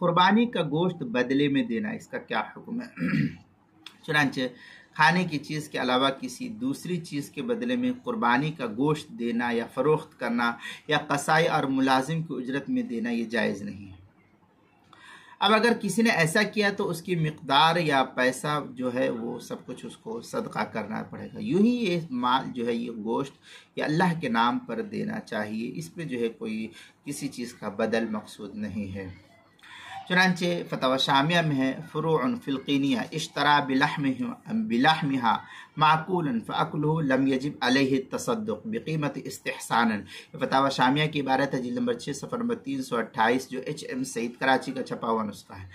قربانی کا گوشت بدلے میں دینا، اس کا کیا حکم ہے؟ چنانچہ کھانے کی چیز کے علاوہ کسی دوسری چیز کے بدلے میں قربانی کا گوشت دینا یا فروخت کرنا یا قصائی اور ملازم کی اجرت میں دینا یہ جائز نہیں ہے۔ اب اگر کسی نے ایسا کیا تو اس کی مقدار یا پیسہ جو ہے وہ سب کچھ اس کو صدقہ کرنا پڑے گا۔ یوں ہی یہ مال جو ہے، یہ گوشت، یہ اللہ کے نام پر دینا چاہیے، اس پہ جو ہے کوئی کسی چیز کا بدل مقصود نہیں ہے۔ چنانچہ فتاوی شامیہ میں ہے فروع فی القینیہ اشترا بلحمها معقولا فاکلہ لم یجب علیہ التصدق بقیمت استحسانا۔ فتاوی شامیہ کی عبارت ہے، جلد نمبر 6 صفحہ نمبر 328، جو HM سعید کراچی کا چھپا ہوا نسخہ ہے۔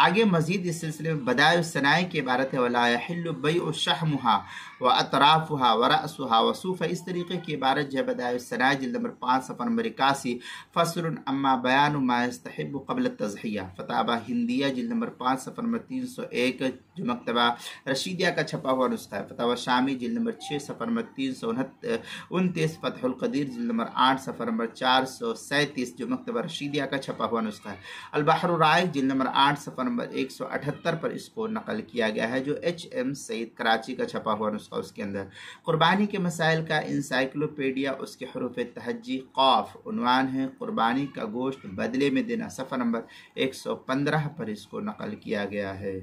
آگے مزید اس سلسلے میں بدائع الصنائع کی عبارت ہے ولا یحل بیع شحمها واطرافها ورأسها وصوفا۔ اس طریقے کی عبارت جو ہے بدائع الصنائع جلد نمبر 5 صفحہ نمبر 81، فصل اما بیان ما یستحب قبل التضحیہ، فتاوی ہندیہ جلد نمبر 5 صفحہ نمبر 301، جو مکتبہ رشیدیہ کا چھپا ہوا نسخہ ہے۔ فتاوی شامی جلد نمبر 6 صفحہ نمبر 329، فتح القدیر جلد نمبر 8 صفحہ نمبر 437، جو مکتبہ رشیدیہ کا چھپا ہوا نسخہ ہے۔ البحر الرائق جلد نمبر 8 صفحہ نمبر 178 پر اس کو نقل کیا گیا ہے، جو HM سعید کراچی کا چھپا ہوا نسخہ۔ اس کے اندر قربانی کے مسائل کا انسائکلوپیڈیا، اس کے حروف تہجی قاف، عنوان ہے قربانی کا گوشت بدلے میں دینا، صفحہ نمبر 115 پر اس کو نقل کیا گیا ہے۔